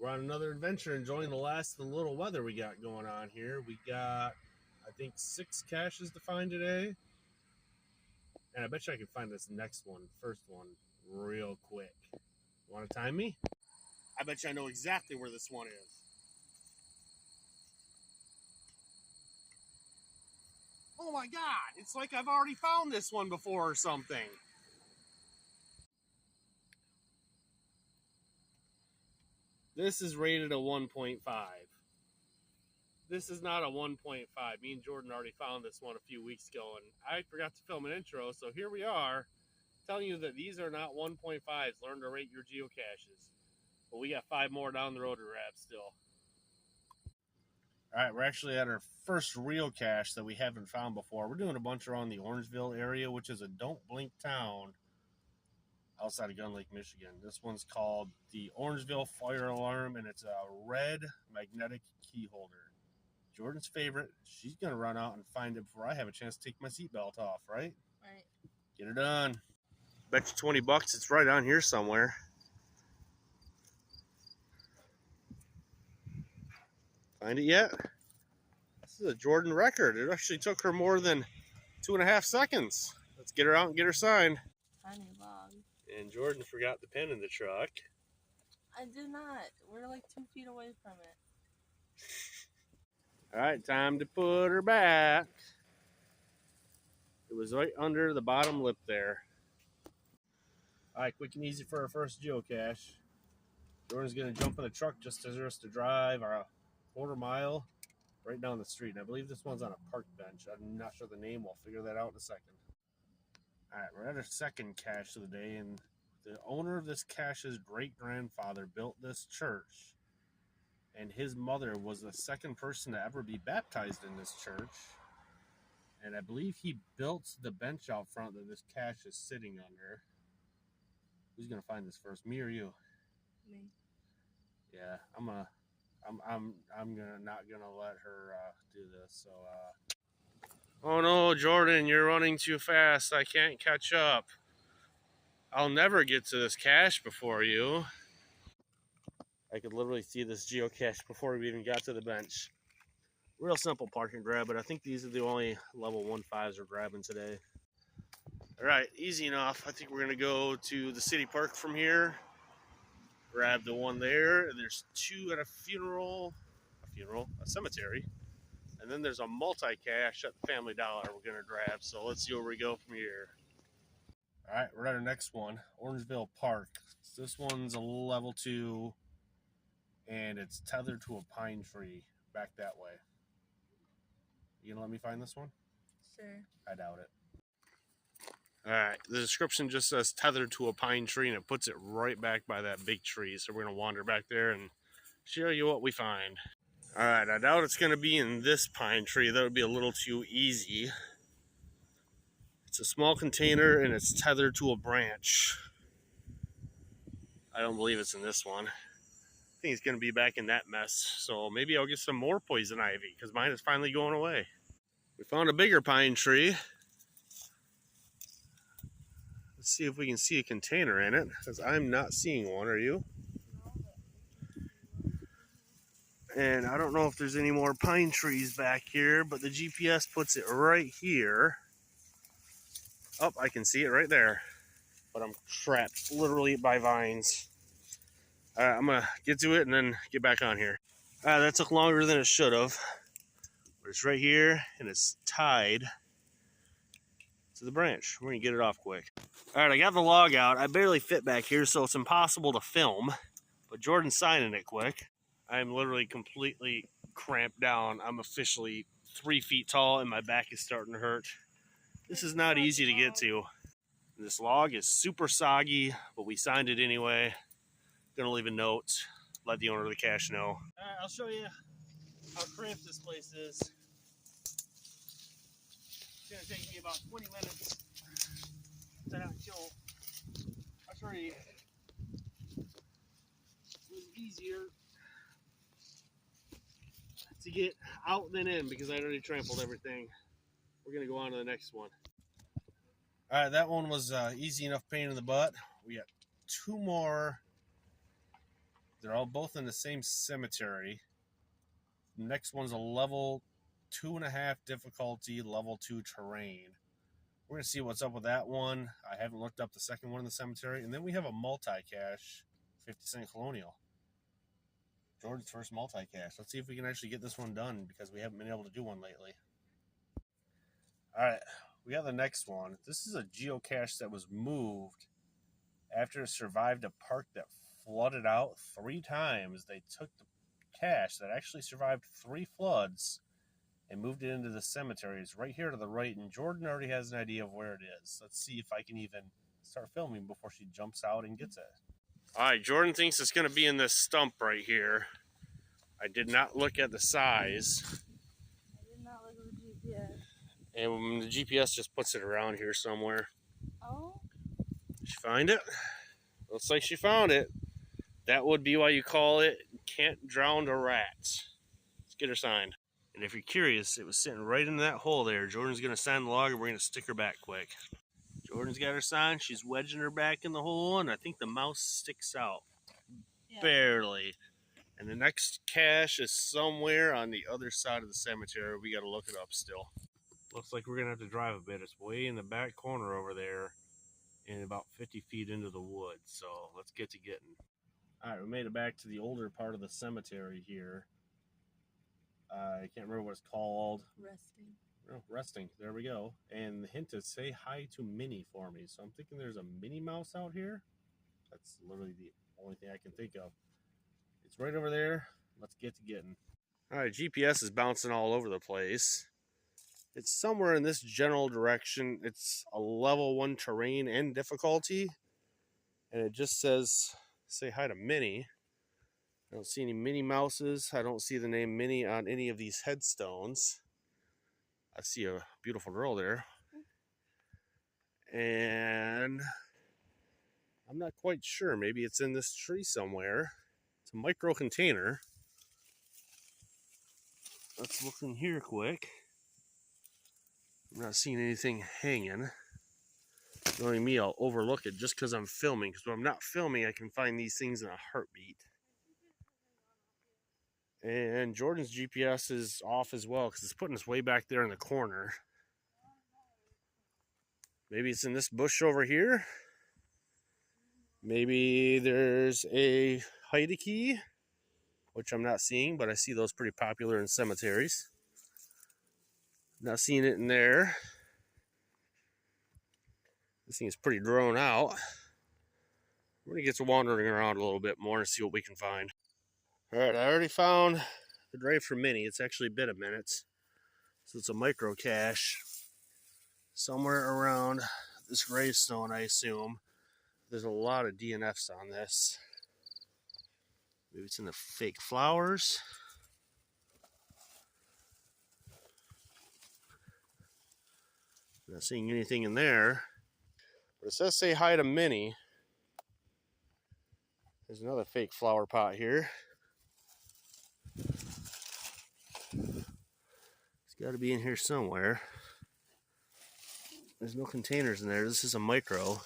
We're on another adventure, enjoying the last of the little weather we got going on here. We got, I think, 6 caches to find today. And I bet you I can find this next one, first one, real quick. Want to time me? I bet you I know exactly where this one is. Oh my god, it's like I've already found this one before or something. This is rated a 1.5. This is not a 1.5. Me and Jordan already found this one a few weeks ago, and I forgot to film an intro, so here we are, telling you that these are not 1.5s. Learn to rate your geocaches. But we got 5 more down the road to grab still. All right, we're actually at our first real cache that we haven't found before. We're doing a bunch around the Orangeville area, which is a don't blink town outside of Gun Lake, Michigan. This one's called the Orangeville Fire Alarm, and it's a red magnetic key holder. Jordan's favorite. She's going to run out and find it before I have a chance to take my seatbelt off, right? Right. Get her done. Bet you 20 bucks it's right on here somewhere. Find it yet? This is a Jordan record. It actually took her more than 2.5 seconds. Let's get her out and get her signed. Tiny log. And Jordan forgot the pin in the truck. I did not. We're like 2 feet away from it. All right, time to put her back. It was right under the bottom lip there. All right, quick and easy for our first geocache. Jordan's going to jump in the truck just as us to drive our 1/4 mile right down the street. And I believe this one's on a park bench. I'm not sure the name. We'll figure that out in a second. All right, we're at our second cache of the day, and the owner of this cache's great-grandfather built this church, and his mother was the second person to ever be baptized in this church. And I believe he built the bench out front that this cache is sitting under. Who's gonna find this first, me or you? Me. Yeah, I'm not gonna let her do this. So, oh no, Jordan, you're running too fast. I can't catch up. I'll never get to this cache before you. I could literally see this geocache before we even got to the bench. Real simple park and grab, but I think these are the only level 1.5s we're grabbing today. All right, easy enough. I think we're gonna go to the city park from here. Grab the one there, and there's 2 at a cemetery, and then there's a multi-cache at the Family Dollar we're gonna grab. So let's see where we go from here. All right, we're at our next one, Orangeville Park. This one's a level 2, and it's tethered to a pine tree back that way. You gonna let me find this one? Sure. I doubt it. All right, the description just says tethered to a pine tree, and it puts it right back by that big tree. So we're gonna wander back there and show you what we find. All right, I doubt it's gonna be in this pine tree. That would be a little too easy. It's a small container, and it's tethered to a branch. I don't believe it's in this one. I think it's gonna be back in that mess. So maybe I'll get some more poison ivy, because mine is finally going away. We found a bigger pine tree. Let's see if we can see a container in it, because I'm not seeing one. Are you? And I don't know if there's any more pine trees back here, but the GPS puts it right here. Oh, I can see it right there. But I'm trapped literally by vines. All right, I'm going to get to it and then get back on here. That took longer than it should have. But it's right here, and it's tied to the branch. We're going to get it off quick. All right, I got the log out. I barely fit back here, so it's impossible to film. But Jordan's signing it quick. I'm literally completely cramped down. I'm officially 3 feet tall, and my back is starting to hurt. This is not easy to get to. This log is super soggy, but we signed it anyway. Gonna leave a note, let the owner of the cache know. All right, I'll show you how cramped this place is. It's gonna take me about 20 minutes to not kill. I'll show you. It was easier to get out than in because I already trampled everything. We're gonna go on to the next one. All right, that one was easy enough pain in the butt. We got 2 more. they're all both in the same cemetery. The next one's a level 2.5 difficulty, level 2 terrain. We're going to see what's up with that one. I haven't looked up the second one in the cemetery. And then we have a multi-cache, 50 cent colonial. Jordan's first multi-cache. Let's see if we can actually get this one done because we haven't been able to do one lately. All right, we got the next one. This is a geocache that was moved after it survived a park that flooded out 3 times. They took the cache that actually survived 3 floods and moved it into the cemetery. It's right here to the right, and Jordan already has an idea of where it is. Let's see if I can even start filming before she jumps out and gets it. All right, Jordan thinks it's going to be in this stump right here. I did not look at the size. I did not look at the GPS. And the GPS just puts it around here somewhere. Oh? Did she find it? Looks like she found it. That would be why you call it Can't Drown a Rat. Let's get her signed. And if you're curious, it was sitting right in that hole there. Jordan's going to sign the log and we're going to stick her back quick. Jordan's got her signed. She's wedging her back in the hole, and I think the mouse sticks out. Yeah. Barely. And the next cache is somewhere on the other side of the cemetery. We got to look it up still. Looks like we're going to have to drive a bit. It's way in the back corner over there and about 50 feet into the woods. So let's get to getting. All right, we made it back to the older part of the cemetery here. I can't remember what it's called. Resting. Oh, resting. There we go. And the hint is say hi to Minnie for me. So I'm thinking there's a Minnie Mouse out here. That's literally the only thing I can think of. It's right over there. Let's get to getting. All right, GPS is bouncing all over the place. It's somewhere in this general direction. It's a level 1 terrain and difficulty. And it just says say hi to Minnie. I don't see any Minnie Mouses. I don't see the name Minnie on any of these headstones. I see a beautiful girl there. And I'm not quite sure. Maybe it's in this tree somewhere. It's a micro container. Let's look in here quick. I'm not seeing anything hanging. Knowing me, I'll overlook it just because I'm filming. Because when I'm not filming, I can find these things in a heartbeat. And Jordan's GPS is off as well because it's putting us way back there in the corner. Maybe it's in this bush over here. Maybe there's a hide key, which I'm not seeing, but I see those pretty popular in cemeteries. Not seeing it in there. This thing is pretty drawn out. We're going to get to wandering around a little bit more and see what we can find. All right, I already found the grave for Minnie. It's actually been a minute. So it's a micro cache somewhere around this gravestone, I assume. There's a lot of DNFs on this. Maybe it's in the fake flowers. Not seeing anything in there. But it says say hi to Minnie. There's another fake flower pot here. It's got to be in here somewhere. There's no containers in there. This is a micro.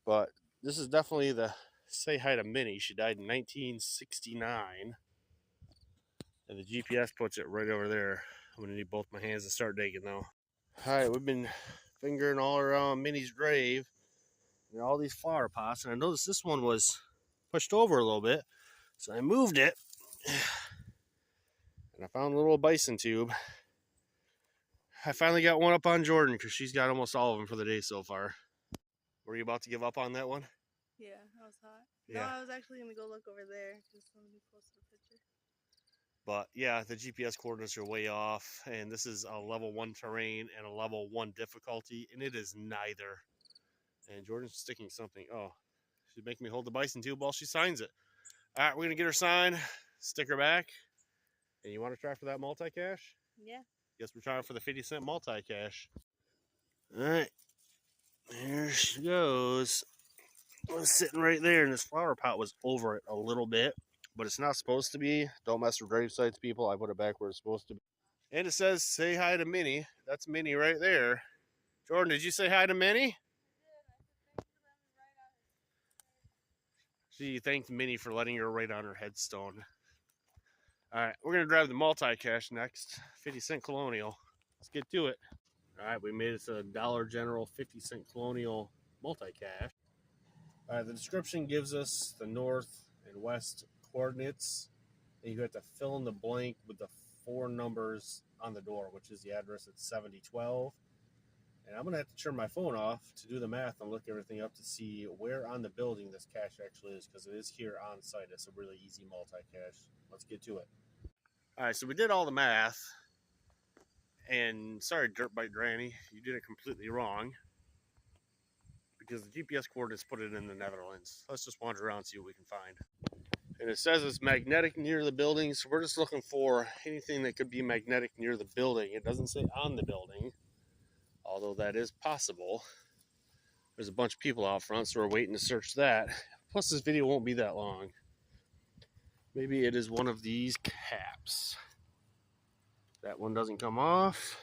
But this is definitely the say hi to Minnie. She died in 1969. And the GPS puts it right over there. I'm going to need both my hands to start digging though. Alright, we've been fingering all around Minnie's grave. And all these flower pots. And I noticed this one was pushed over a little bit. So I moved it. And I found a little bison tube. I finally got one up on Jordan because she's got almost all of them for the day so far. Were you about to give up on that one? Yeah, I was hot. Yeah. No, I was actually going to go look over there because somebody posted a picture. But yeah, the GPS coordinates are way off. And this is a level 1 terrain and a level 1 difficulty. And it is neither. And Jordan's sticking something. Oh, she's making me hold the bison tube while she signs it. All right, we're going to get her signed, stick her back. And you want to try for that multi-cache? Yeah. Guess we're trying for the 50 cent multi-cache. All right. There she goes. It was sitting right there, and this flower pot was over it a little bit. But it's not supposed to be. Don't mess with grave sites, people. I put it back where it's supposed to be. And it says, say hi to Minnie. That's Minnie right there. Jordan, did you say hi to Minnie? She thanked Minnie for letting her write on her headstone. All right, we're going to drive the multi-cache next. 50-cent Colonial. Let's get to it. All right, we made it to Dollar General 50-cent Colonial multi-cache. All right, the description gives us the north and west coordinates. And you have to fill in the blank with the 4 numbers on the door, which is the address at 7012. And I'm going to have to turn my phone off to do the math and look everything up to see where on the building this cache actually is, because it is here on site. It's a really easy multi-cache. Let's get to it. All right, so we did all the math. And sorry, Dirt Bike Granny, you did it completely wrong, because the GPS coordinates put it in the Netherlands. Let's just wander around and see what we can find. And it says it's magnetic near the building, so we're just looking for anything that could be magnetic near the building. It doesn't say on the building, although that is possible. There's a bunch of people out front, so we're waiting to search that. Plus, this video won't be that long. Maybe it is one of these caps. That one doesn't come off.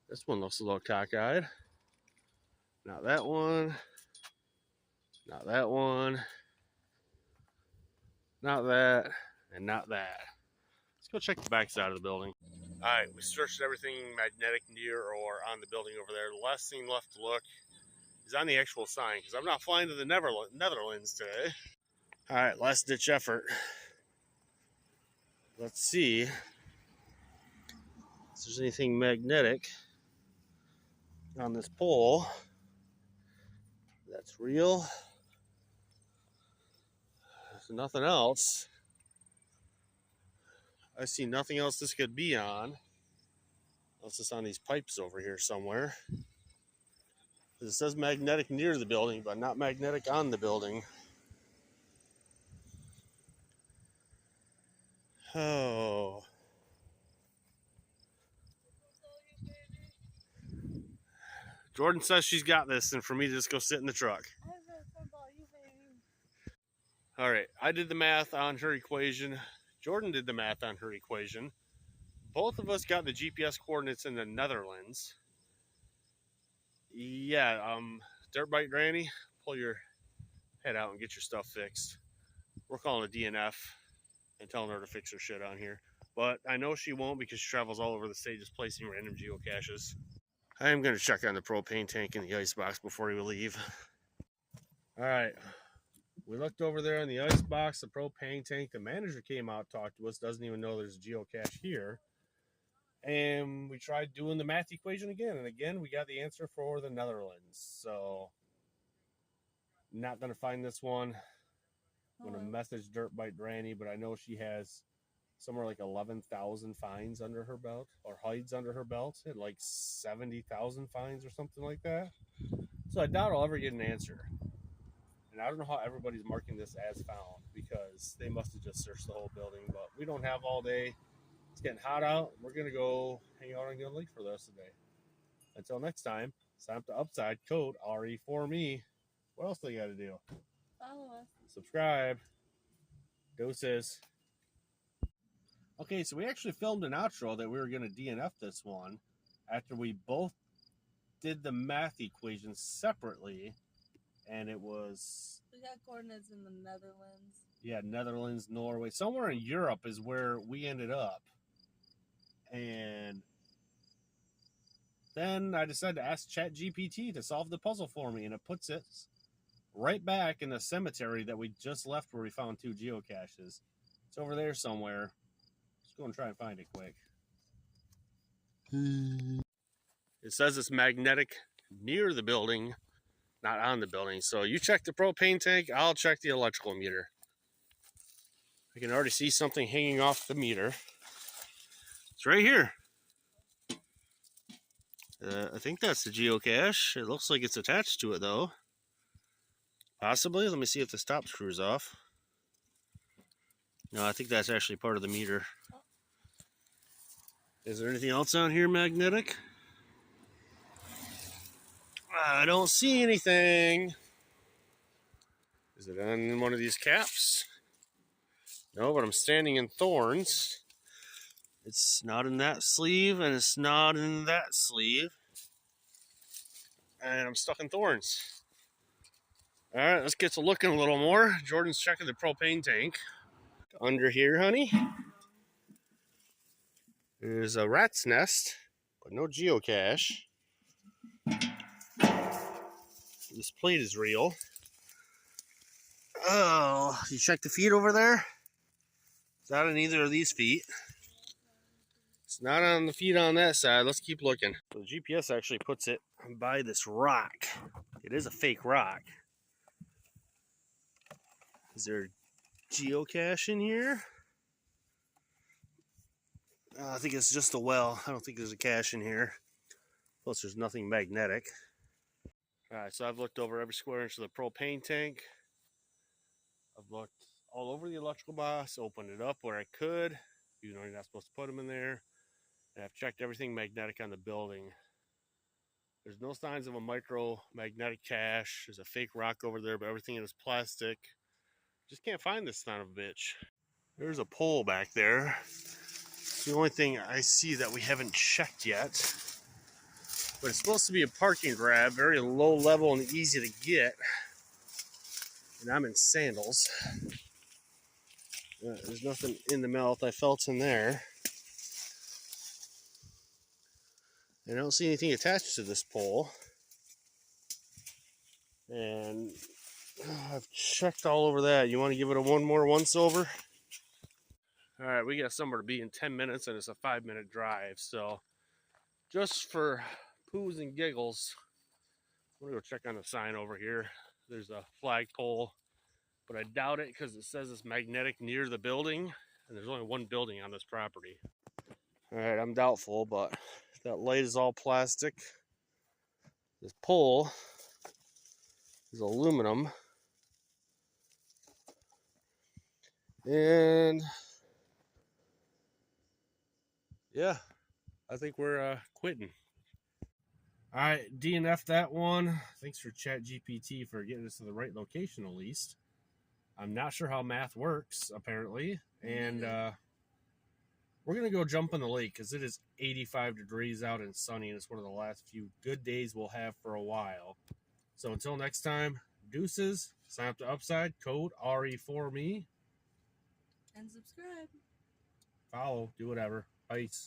This one looks a little cockeyed. Not that one. Not that one. Not that. And not that. Let's go check the back side of the building. Alright, we searched everything magnetic near or on the building over there. The last thing left to look is on the actual sign, because I'm not flying to the Netherlands today. Alright, last ditch effort. Let's see if there's anything magnetic on this pole that's real. There's nothing else. I see nothing else this could be on, unless it's on these pipes over here somewhere. It says magnetic near the building, but not magnetic on the building. Oh. Jordan says she's got this, and for me to just go sit in the truck. All right, I did the math on her equation. Jordan did the math on her equation. Both of us got the GPS coordinates in the Netherlands. Yeah, Dirt Bike Granny, pull your head out and get your stuff fixed. We're calling a DNF and telling her to fix her shit on here. But I know she won't, because she travels all over the state just placing random geocaches. I am going to check on the propane tank in the icebox before we leave. All right. We looked over there in the icebox, the propane tank. The manager came out, talked to us, doesn't even know there's a geocache here. And we tried doing the math equation again. And again, we got the answer for the Netherlands. So, not going to find this one. I'm going to message Dirt Bike Granny, but I know she has somewhere like 11,000 fines under her belt, or hides under her belt, at like 70,000 fines or something like that. So I doubt I'll ever get an answer. And I don't know how everybody's marking this as found, because they must have just searched the whole building. But we don't have all day. It's getting hot out. We're going to go hang out on Gun Lake for the rest of the day. Until next time, sign up to Upside, code RE4ME. What else do you got to do? Follow us. Subscribe. Doses. Okay, so we actually filmed an outro that we were going to DNF this one after we both did the math equations separately, and it was... We got coordinates in the Netherlands. Yeah, Netherlands, Norway. Somewhere in Europe is where we ended up. And then I decided to ask ChatGPT to solve the puzzle for me, and it puts it right back in the cemetery that we just left where we found 2 geocaches. It's over there somewhere. Let's go and try and find it quick. It says it's magnetic near the building, not on the building. So you check the propane tank, I'll check the electrical meter. I can already see something hanging off the meter. It's right here. I think that's the geocache. It looks like it's attached to it though. Possibly. Let me see if this top screws off. No, I think that's actually part of the meter. Is there anything else on here magnetic? I don't see anything. Is it on one of these caps? No, but I'm standing in thorns. It's not in that sleeve, and it's not in that sleeve. And I'm stuck in thorns. All right, let's get to looking a little more. Jordan's checking the propane tank. Under here, honey, there's a rat's nest, but no geocache. This plate is real. Oh, you check the feet over there? It's not on either of these feet. It's not on the feet on that side. Let's keep looking. So the GPS actually puts it by this rock. It is a fake rock. Is there a geocache in here? I think it's just a well. I don't think there's a cache in here. Plus, there's nothing magnetic. All right, so I've looked over every square inch of the propane tank. I've looked all over the electrical box, opened it up where I could, even though you're not supposed to put them in there. And I've checked everything magnetic on the building. There's no signs of a micro-magnetic cache. There's a fake rock over there, but everything is plastic. Just can't find this son of a bitch. There's a pole back there. It's the only thing I see that we haven't checked yet. But it's supposed to be a parking grab, very low level and easy to get. And I'm in sandals. There's nothing in the mouth. I felt in there. I don't see anything attached to this pole. And I've checked all over that. You want to give it a one more once over? All right, we got somewhere to be in 10 minutes, and it's a 5-minute drive. So just for poos and giggles, I'm going to go check on the sign over here. There's a flagpole, but I doubt it because it says it's magnetic near the building, and there's only one building on this property. All right, I'm doubtful, but that light is all plastic. This pole is aluminum. And yeah, I think we're quitting. All right, DNF that one. Thanks for ChatGPT for getting us to the right location at least. I'm not sure how math works, apparently. And we're going to go jump in the lake because it is 85 degrees out and sunny, and it's one of the last few good days we'll have for a while. So until next time, deuces. Sign up to Upside, code RE4ME. And subscribe. Follow, do whatever. Peace.